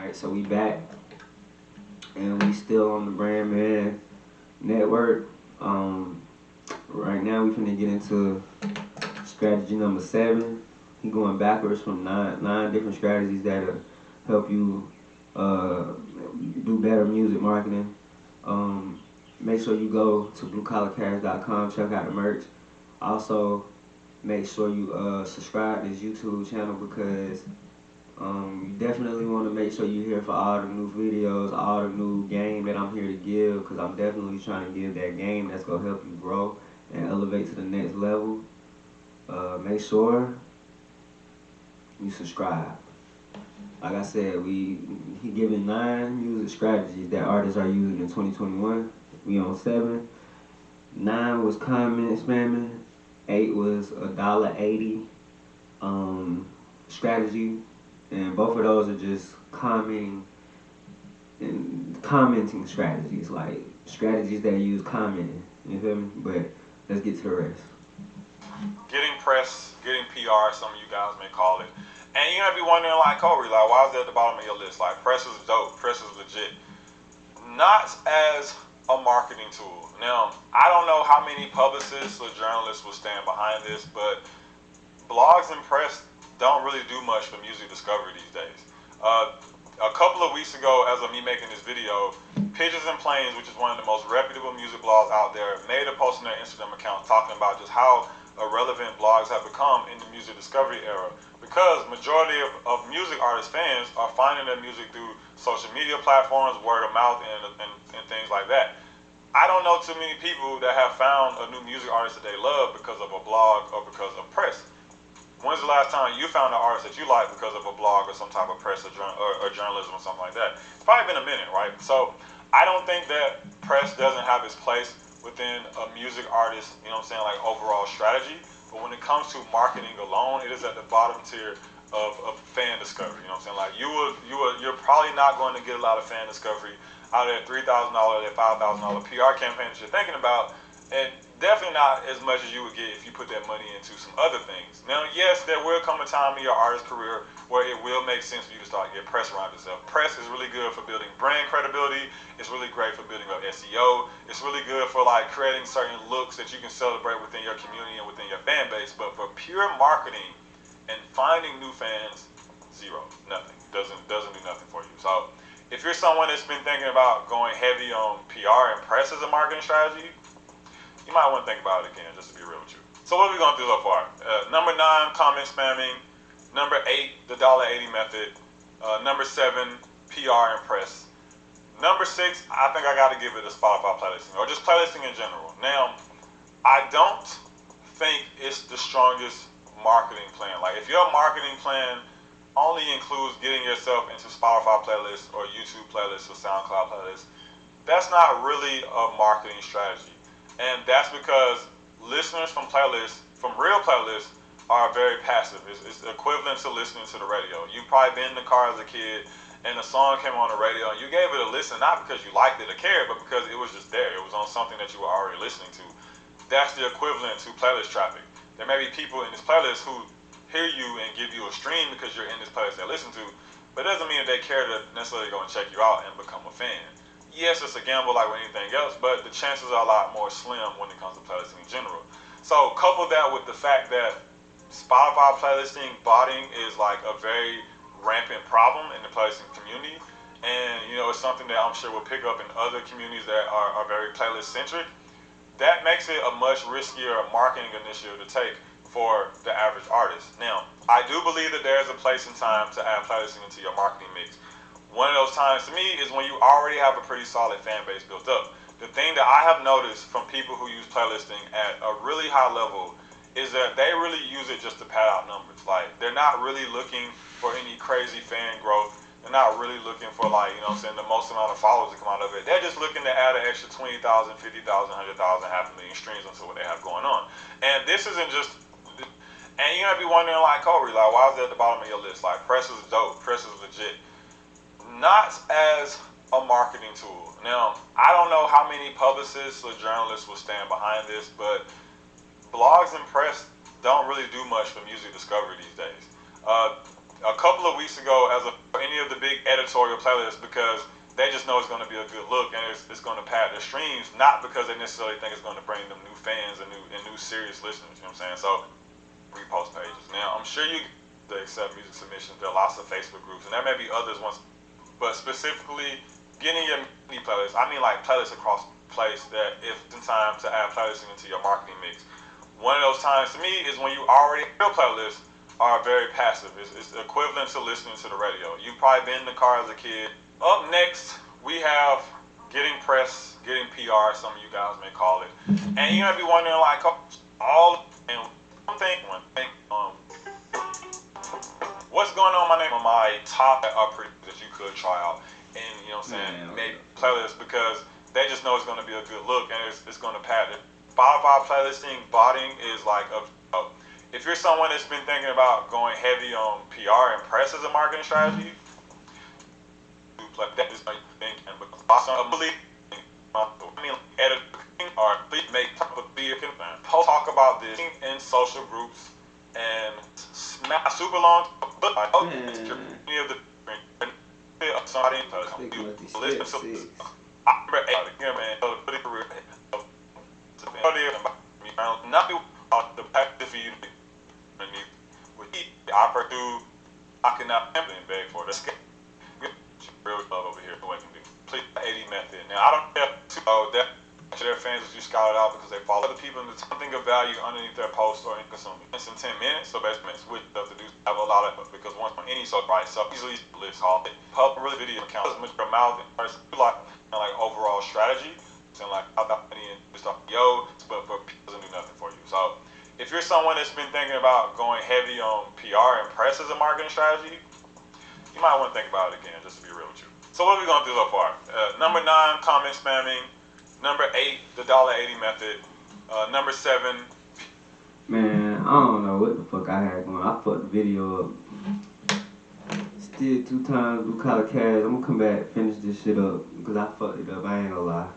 Alright, so we back and we still on the BrandMan Network. Right now we finna get into strategy number 7. He going backwards from nine different strategies that'll help you do better music marketing. Make sure you go to bluecollarcash.com, check out the merch. Also, make sure you subscribe to this YouTube channel because you definitely want to make sure you're here for all the new videos, all the new game that I'm here to give, because I'm definitely trying to give that game that's going to help you grow and elevate to the next level. Make sure you subscribe. Like I said, he giving 9 music strategies that artists are using in 2021. We on 7. 9 was comment spamming. 8 was $1.80 strategy. And both of those are just commenting strategies, like strategies that use commenting. You feel me? But let's get to the rest. Getting press, getting PR, some of you guys may call it. And you're gonna be wondering, like, Corey, like, why is that at the bottom of your list? Like, press is dope, press is legit. Not as a marketing tool. Now, I don't know how many publicists or journalists will stand behind this, but blogs and press don't really do much for music discovery these days. A couple of weeks ago, as of me making this video, Pigeons and Planes, which is one of the most reputable music blogs out there, made a post on their Instagram account talking about just how irrelevant blogs have become in the music discovery era, because majority of music artist fans are finding their music through social media platforms, word of mouth, and things like that. I don't know too many people that have found a new music artist that they love because of a blog or because of press. When's the last time you found an artist that you like because of a blog or some type of press or journalism or something like that? It's probably been a minute, right? So I don't think that press doesn't have its place within a music artist, you know what I'm saying, like overall strategy. But when it comes to marketing alone, it is at the bottom tier of fan discovery. You know what I'm saying? Like you're probably not going to get a lot of fan discovery out of that $3,000, that $5,000 PR campaign that you're thinking about, and definitely not as much as you would get if you put that money into some other things. Now, yes, there will come a time in your artist career where it will make sense for you to start getting press around yourself. Press is really good for building brand credibility. It's really great for building up SEO. It's really good for like creating certain looks that you can celebrate within your community and within your fan base. But for pure marketing and finding new fans, zero, nothing. Doesn't do nothing for you. So if you're someone that's been thinking about going heavy on PR and press as a marketing strategy, you might want to think about it again, just to be real with you. So what are we going through so far? Number 9, comment spamming. Number 8, the $1.80 method. Number 7, PR and press. Number 6, I think I got to give it a Spotify playlisting, or just playlisting in general. Now, I don't think it's the strongest marketing plan. Like, if your marketing plan only includes getting yourself into Spotify playlists or YouTube playlists or SoundCloud playlists, that's not really a marketing strategy. And that's because listeners from playlists, from real playlists, are very passive. It's equivalent to listening to the radio. You've probably been in the car as a kid and a song came on the radio and you gave it a listen, not because you liked it or cared, but because it was just there. It was on something that you were already listening to. That's the equivalent to playlist traffic. There may be people in this playlist who hear you and give you a stream because you're in this playlist they listen to, but it doesn't mean that they care to necessarily go and check you out and become a fan. Yes, it's a gamble like with anything else, but the chances are a lot more slim when it comes to playlisting in general. So couple that with the fact that Spotify playlisting, botting is like a very rampant problem in the playlisting community. And you know, it's something that I'm sure will pick up in other communities that are very playlist centric. That makes it a much riskier marketing initiative to take for the average artist. Now, I do believe that there's a place and time to add playlisting into your marketing mix. One of those times to me is when you already have a pretty solid fan base built up. The thing that I have noticed from people who use playlisting at a really high level is that they really use it just to pad out numbers. Like, they're not really looking for any crazy fan growth. They're not really looking for, like, you know what I'm saying, the most amount of followers to come out of it. They're just looking to add an extra 20,000, 50,000, 100,000, 500,000 streams into what they have going on. And this isn't just, and you're going to be wondering, like, Corey, like, why is that at the bottom of your list? Like, press is dope, press is legit. Not as a marketing tool. Now, I don't know how many publicists or journalists will stand behind this, but blogs and press don't really do much for music discovery these days. a couple of weeks ago as any of the big editorial playlists because they just know it's going to be a good look and it's going to pad their streams, not because they necessarily think it's going to bring them new fans and new serious listeners. You know what I'm saying? So repost pages. Now I'm sure you they accept music submissions. There are lots of Facebook groups, and there may be others once, but specifically getting your mini playlists. I mean like playlists across the place that if it's time to add playlists into your marketing mix. One of those times to me is when you already have playlists are very passive. It's equivalent to listening to the radio. You've probably been in the car as a kid. Up next, we have getting press, getting PR, some of you guys may call it. And you might be wondering, like, all and one thing, what's going on on my top that you could try out, and you know what I'm saying, maybe playlists because they just know it's going to be a good look and it's going to pad it. Spotify playlisting, botting is like if you're someone that's been thinking about going heavy on PR and press as a marketing strategy, that is what you think. And because I believe, editing or make post talk about this in social groups and smash super long. But I hope any of the somebody listen to. I remember not the practice for you I pursue I cannot beg for this real love over here what can do. Please 80 method. Now I don't care that their fans that you scouted out because they follow the people and there's something of value underneath their post or in consuming. It's in 10 minutes, so basically switch up to do have a lot of because once on any so right, so easily list all it. Public really video account as much your mouth and like overall strategy. And like about and stuff but for people doesn't do nothing for you. So if you're someone that's been thinking about going heavy on PR and press as a marketing strategy, you might want to think about it again, just to be real with you. So what are we going to do so far? Number 9, comment spamming. Number 8, the $1.80 method. Number 7. Man, I don't know what the fuck I had going. I fucked the video up. Still 2 times blue collar cash. I'm gonna come back, finish this shit up, because I fucked it up. I ain't gonna lie.